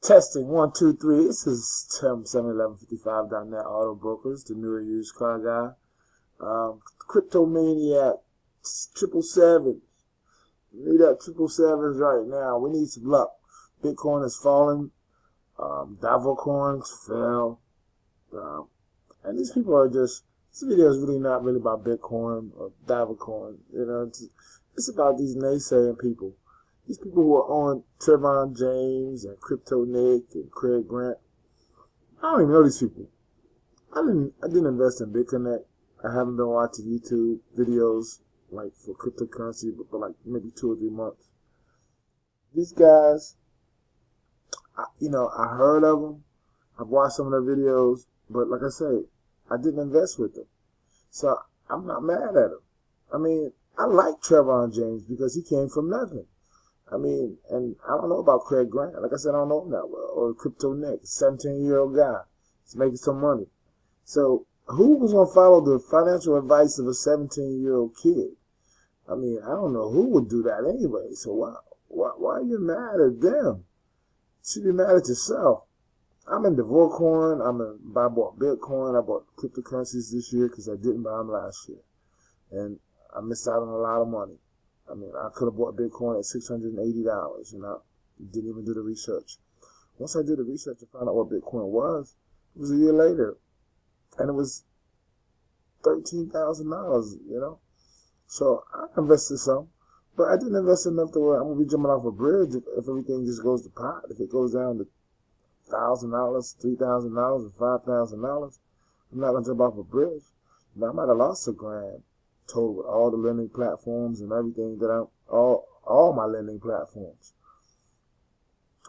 Testing 1 2 3. This is Tim 71155.net Auto Brokers, the new and used car guy. Crypto Maniac 777. We need that 777s right now. We need some luck. Bitcoin is falling. Davo coins fell. And these people are just, this video is really not really about Bitcoin or Davo coin. You know, it's about these naysaying people. These people who are on Trevon James and Crypto Nick and Craig Grant. I don't even know these people. I didn't invest in BitConnect. I haven't been watching YouTube videos like for cryptocurrency, but like maybe 2 or 3 months. These guys, I heard of them. I've watched some of their videos, but like I say, I didn't invest with them. So I'm not mad at them. I mean, I like Trevon James because he came from nothing. I mean, and I don't know about Craig Grant. Like I said, I don't know him that well. Or Crypto Nick, 17-year-old guy. He's making some money. So who was going to follow the financial advice of a 17-year-old kid? I mean, I don't know who would do that anyway. So why are you mad at them? You should be mad at yourself. I'm in Devocoin. I bought Bitcoin. I bought cryptocurrencies this year because I didn't buy them last year. And I missed out on a lot of money. I mean, I could have bought Bitcoin at $680, and I didn't even do the research. Once I did the research and found out what Bitcoin was, it was a year later, and it was $13,000, So I invested some, but I didn't invest enough to where I'm going to be jumping off a bridge if everything just goes to pot. If it goes down to $1,000, $3,000, and $5,000, I'm not going to jump off a bridge. But I might have lost $1,000. Total with all the lending platforms and everything that all my lending platforms.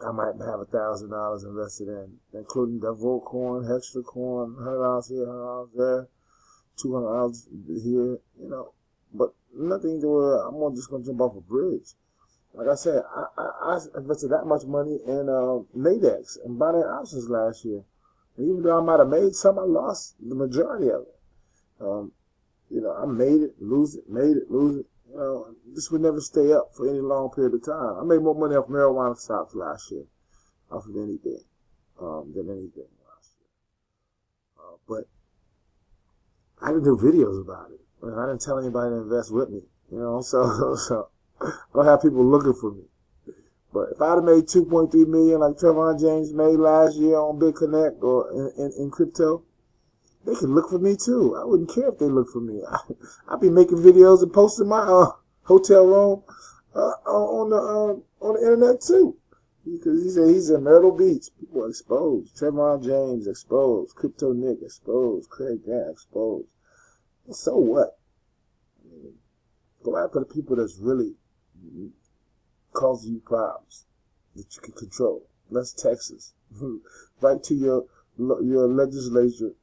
I might have $1,000 invested in, including Devocoin, Hextracoin, $100 here, $100 there, $200 here, but nothing to where I'm just going to jump off a bridge. Like I said, I invested that much money in Nadex and binary options last year. And even though I might have made some, I lost the majority of it. I made it, lose it, made it, lose it. This would never stay up for any long period of time. I made more money off marijuana stocks last year, off of anything, than anything last year. But I didn't do videos about it. I didn't tell anybody to invest with me, so I don't have people looking for me. But if I'd have made $2.3 million like Trevon James made last year on BitConnect or in crypto, they could look for me too. I wouldn't care if they look for me. I'd be making videos and posting my hotel room on the internet too. Because he's in Myrtle Beach. People are exposed. Trevon James exposed. Crypto Nick exposed. Craig Grant exposed. And so what? Go after the people that's really causing you problems that you can control. That's Texas. Write to your legislature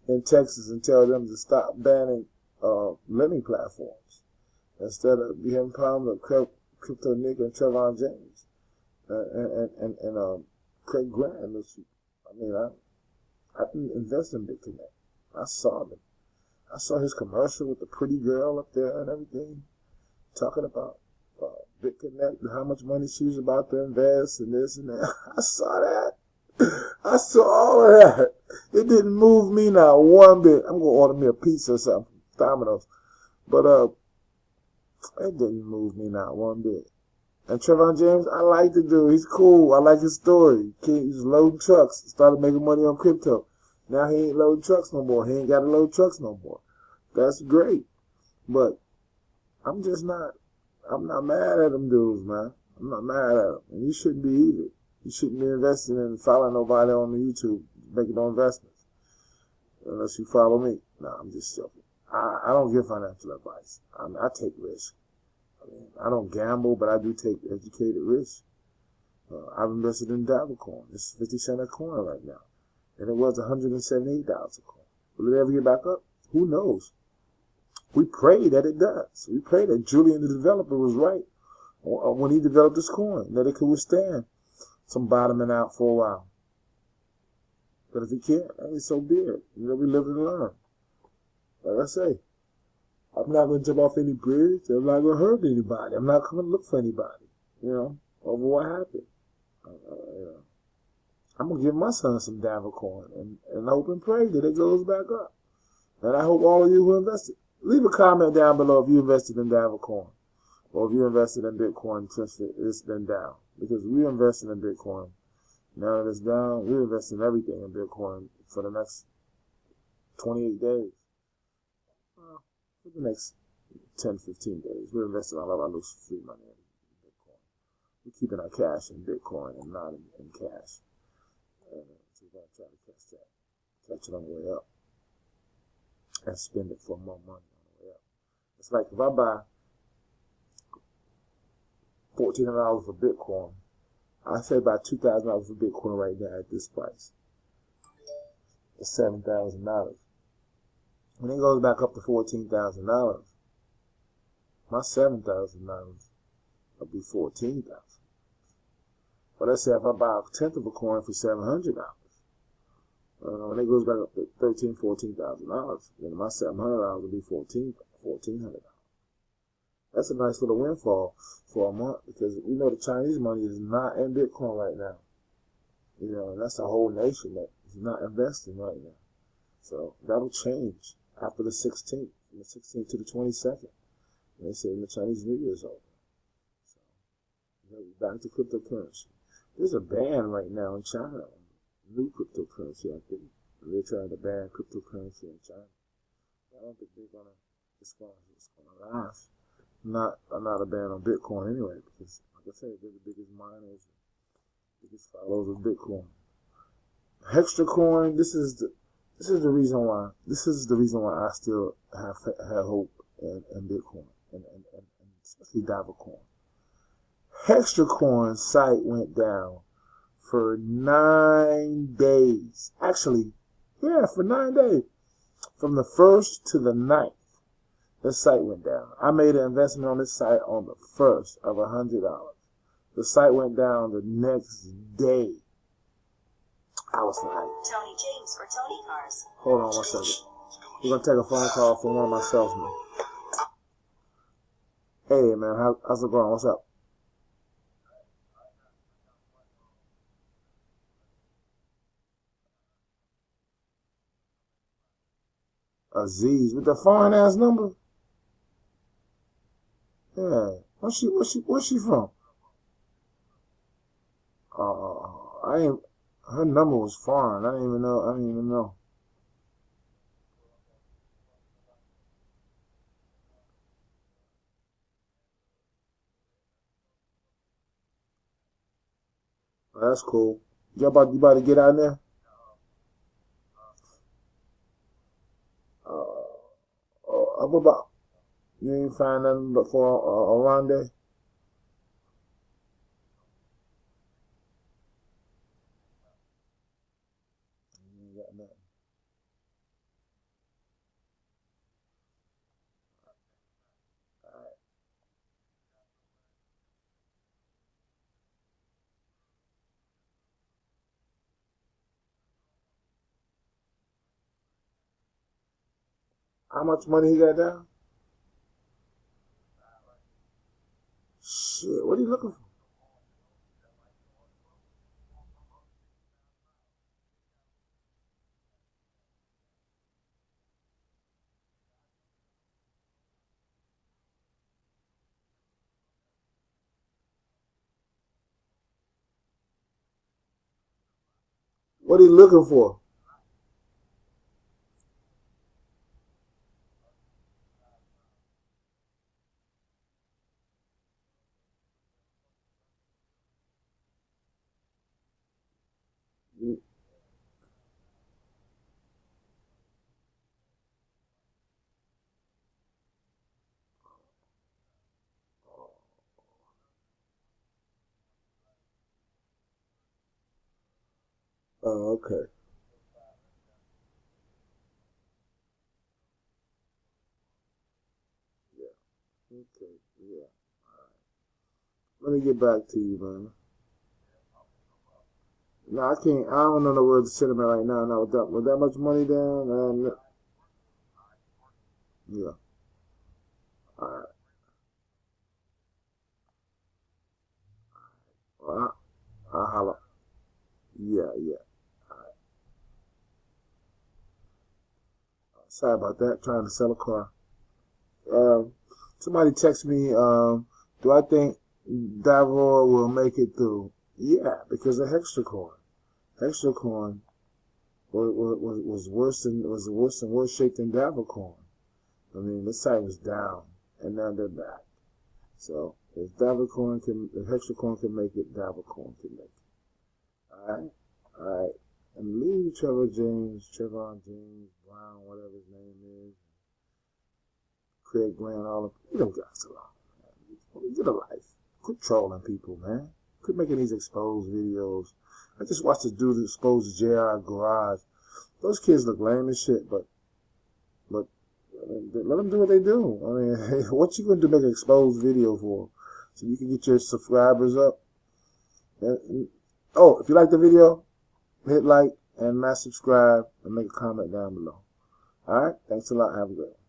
in Texas and tell them to stop banning lending platforms instead of be having problems with Crypto Nick and Trevon James and Craig Grant and those people. I mean, I didn't invest in BitConnect. I saw them. I saw his commercial with the pretty girl up there and everything, talking about BitConnect and how much money she was about to invest and this and that. I saw that. I saw all of that. It didn't move me not one bit. I'm going to order me a pizza or something from Domino's. But it didn't move me not one bit. And Trevon James, I like the dude. He's cool. I like his story. He's loading trucks. Started making money on crypto. Now he ain't loading trucks no more. He ain't got to load trucks no more. That's great. But I'm not mad at them dudes, man. I'm not mad at them. And you shouldn't be either. You shouldn't be investing in following nobody on the YouTube, making no investments. Unless you follow me. No, I'm just joking. I don't give financial advice. I take risk. I don't gamble, but I do take educated risk. I've invested in Dogecoin. It's 50 cents a coin right now. And it was $178 a coin. Will it ever get back up? Who knows? We pray that it does. We pray that Julian, the developer, was right when he developed this coin, that it could withstand some bottoming out for a while. But if he can't, hey, so be it. We live and learn. Like I say, I'm not going to jump off any bridge. I'm not going to hurt anybody. I'm not going to look for anybody, over what happened. I'm gonna give my son some Davicoin and hope and pray that it goes back up. And I hope all of you who invested, leave a comment down below if you invested in Davicoin or if you invested in Bitcoin since it's been down. Because we invested in Bitcoin. Now that it's down, we invest in everything in Bitcoin for the next 28 days. Well, for the next 10, 15 days. We're investing all of our loose free money in Bitcoin. We're keeping our cash in Bitcoin and not in cash. So we're going to try to catch it on the way up, and spend it for more money on the way up. It's like if I buy $1,400 for Bitcoin, I say about $2,000 for Bitcoin right now at this price. It's $7,000. When it goes back up to $14,000, my $7,000 will be $14,000. But let's say if I buy a tenth of a coin for $700, when it goes back up to $13,000, $14,000, then my $700 will be $1,400. That's a nice little windfall for a month, because we know the Chinese money is not in Bitcoin right now. And that's a whole nation that is not investing right now. So that'll change after the 16th, from the 16th to the 22nd. And they say the Chinese New Year is over. So back to cryptocurrency. There's a ban right now in China on new cryptocurrency, I think. They're trying to ban cryptocurrency in China. I don't think they're gonna. It's gonna last. Not a ban on Bitcoin anyway, because like I said, they're the biggest miners, biggest followers of Bitcoin. Hextracoin. This is the reason why. This is the reason why I still have hope in Bitcoin and especially Davicoin. Hextracoin's site went down for 9 days. Actually, for 9 days. From the 1st to the 9th, the site went down. I made an investment on this site on the 1st of $100. The site went down the next day. I was like, Tony James or Tony Cars. Hold on 1 second. We're going to take a phone call from one of my salesmen. Hey, man, how's it going? What's up? Aziz with the foreign ass number. Yeah, where's she from? I ain't. Her number was foreign. I didn't even know. That's cool. You about to get out there? What about you? Ain't find nothing but for a Rondé? You ain't got nothing. How much money he got down? Shit, what are you looking for? What are you looking for? Oh, okay. Yeah. Okay. Yeah. Let me get back to you, man. No, I can't. I don't know the words to sentiment right now. No, with that much money down, yeah. All right. Well, I'll holler. Yeah, Yeah. Sorry about that. Trying to sell a car. Somebody text me. Do I think Davor will make it through? Yeah, because of Hexacorn. Hexacorn was worse shape than Davicorn. I mean, this side was down, and now they're back. So if Hexacorn can make it, Davicorn can make it. All right. And leave Trevon James Brown, whatever his name is, Craig Grant, all of them guys alone. Get a life. Quit trolling people, man. Quit making these exposed videos. I just watched this dude expose the JR garage. Those kids look lame as shit, but let them do what they do. I mean, what you gonna do? Make an exposed video for, so you can get your subscribers up. Oh, if you like the video, hit like and not subscribe and make a comment down below. All right, thanks a lot. Have a good one.